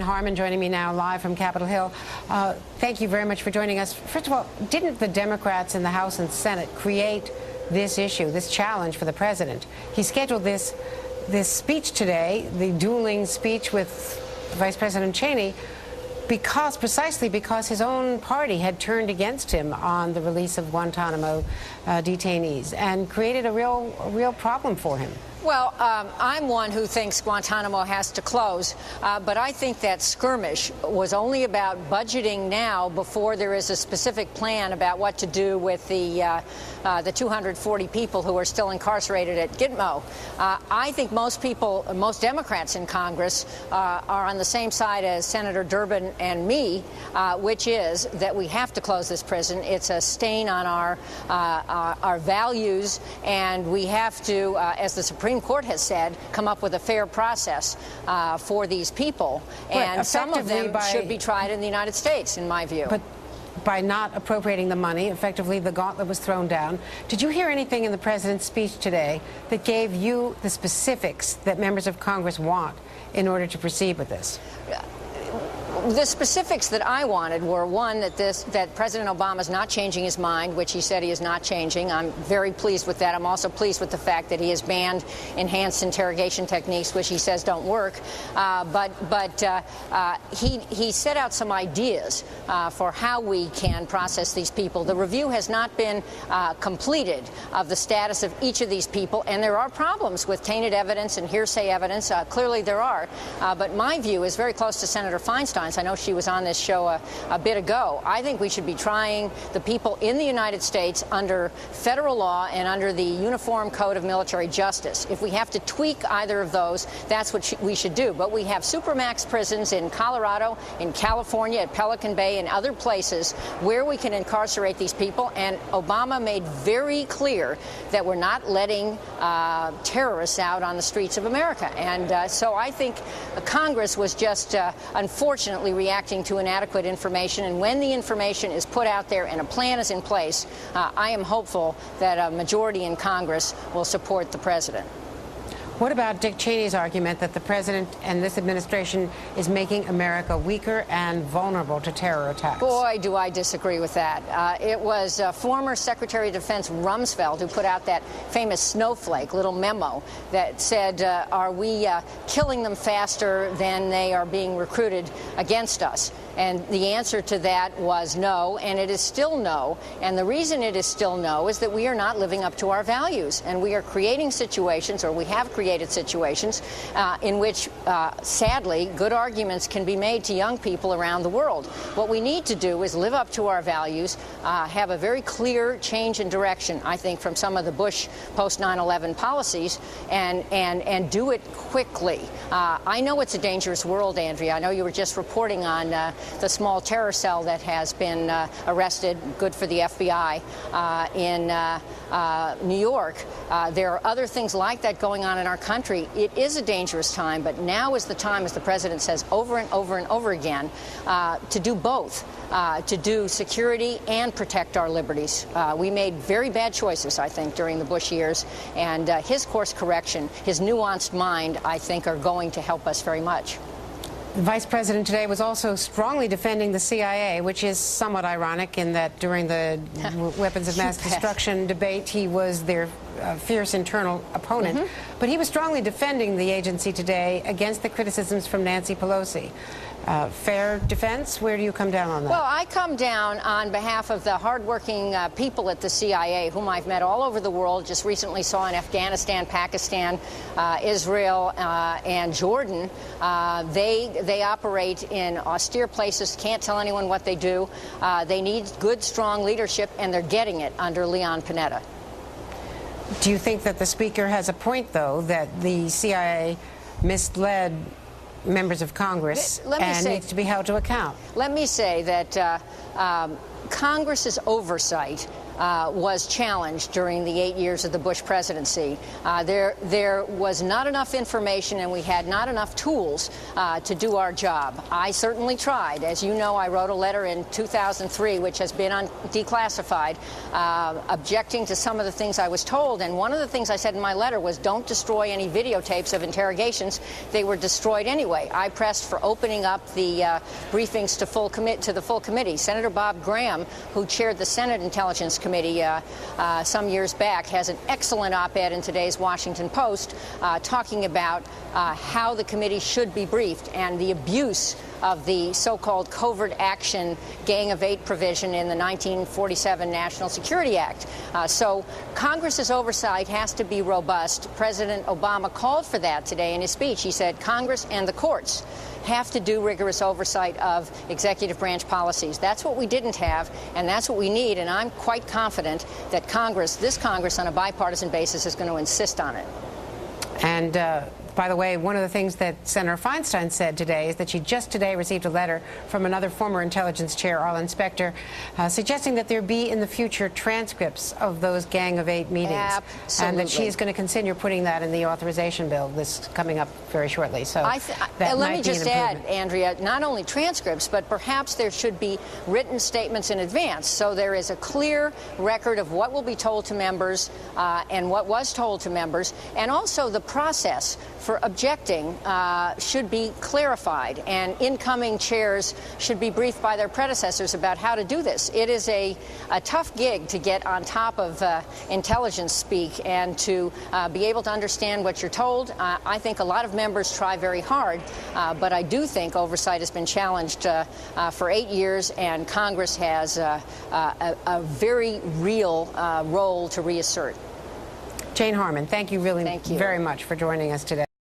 Harmon joining me now live from Capitol Hill. Thank you very much for joining us. First of all, didn't the Democrats in the House and Senate create this issue, this challenge for the president? He scheduled this speech today, the dueling speech with Vice President Cheney, precisely because his own party had turned against him on the release of Guantanamo detainees and created a real problem for him. Well, I'm one who thinks Guantanamo has to close, but I think that skirmish was only about budgeting now before there is a specific plan about what to do with the 240 people who are still incarcerated at Gitmo. I think most Democrats in Congress are on the same side as Senator Durbin and me, which is that we have to close this prison. It's a stain on our values, and we have to, as the Supreme Court has said, come up with a fair process for these people. And some of them should be tried in the United States, in my view. But by not appropriating the money, effectively the gauntlet was thrown down. Did you hear anything in the president's speech today that gave you the specifics that members of Congress want in order to proceed with this? The specifics that I wanted were, one, that President Obama is not changing his mind, which he said he is not changing. I'm very pleased with that. I'm also pleased with the fact that he has banned enhanced interrogation techniques, which he says don't work. He set out some ideas for how we can process these people. The review has not been completed of the status of each of these people, and there are problems with tainted evidence and hearsay evidence. Clearly there are. But my view is very close to Senator Feinstein's. I know she was on this show a bit ago. I think we should be trying the people in the United States under federal law and under the Uniform Code of Military Justice. If we have to tweak either of those, that's what we should do. But we have supermax prisons in Colorado, in California, at Pelican Bay, and other places where we can incarcerate these people. And Obama made very clear that we're not letting terrorists out on the streets of America. And so I think Congress was just unfortunately reacting to inadequate information, and when the information is put out there and a plan is in place, I am hopeful that a majority in Congress will support the president. What about Dick Cheney's argument that the president and this administration is making America weaker and vulnerable to terror attacks? Boy, do I disagree with that. It was former Secretary of Defense Rumsfeld who put out that famous snowflake little memo that said, are we killing them faster than they are being recruited against us? And the answer to that was no, and it is still no. And the reason it is still no is that we are not living up to our values, and we are creating situations, or we have created situations, in which, sadly, good arguments can be made to young people around the world. What we need to do is live up to our values, have a very clear change in direction, I think, from some of the Bush post-9/11 policies, and do it quickly. I know it's a dangerous world, Andrea. I know you were just reporting on the small terror cell that has been arrested, good for the FBI, in New York. There are other things like that going on in our country. It is a dangerous time, but now is the time, as the president says over and over and over again, to do both, to do security and protect our liberties. We made very bad choices, I think, during the Bush years, and his course correction, his nuanced mind, I think, are going to help us very much. The Vice President today was also strongly defending the CIA, which is somewhat ironic in that during the weapons of mass destruction debate, he was their fierce internal opponent. But he was strongly defending the agency today against the criticisms from Nancy Pelosi. Fair defense? Where do you come down on that? Well, I come down on behalf of the hardworking people at the CIA, whom I've met all over the world, just recently saw in Afghanistan, Pakistan, Israel, and Jordan. They operate in austere places, can't tell anyone what they do. They need good, strong leadership, and they're getting it under Leon Panetta. Do you think that the Speaker has a point, though, that the CIA misled members of Congress and needs to be held to account? Let me say that Congress's oversight was challenged during the 8 years of the Bush presidency. There was not enough information, and we had not enough tools to do our job. I certainly tried. As you know, I wrote a letter in 2003, which has been declassified, objecting to some of the things I was told. And one of the things I said in my letter was, don't destroy any videotapes of interrogations. They were destroyed anyway. I pressed for opening up the briefings to the full committee. Senator Bob Graham, who chaired the Senate Intelligence Committee some years back, has an excellent op-ed in today's Washington Post talking about how the committee should be briefed and the abuse of the so-called covert action Gang of Eight provision in the 1947 National Security Act. So Congress's oversight has to be robust. President Obama called for that today in his speech. He said Congress and the courts have to do rigorous oversight of executive branch policies. That's what we didn't have, and that's what we need, and I'm quite confident that this Congress on a bipartisan basis is going to insist on it. And by the way, one of the things that Senator Feinstein said today is that she just today received a letter from another former intelligence chair, Arlen Specter, suggesting that there be in the future transcripts of those Gang of Eight meetings. Absolutely. And that she is going to consider putting that in the authorization bill this coming up very shortly. So let me just add, Andrea, not only transcripts, but perhaps there should be written statements in advance, so there is a clear record of what will be told to members and what was told to members, and also the process for objecting should be clarified, and incoming chairs should be briefed by their predecessors about how to do this. It is a tough gig to get on top of intelligence speak and to be able to understand what you're told. I think a lot of members try very hard, but I do think oversight has been challenged for 8 years, and Congress has a very real role to reassert. Jane Harmon, thank you very much for joining us today.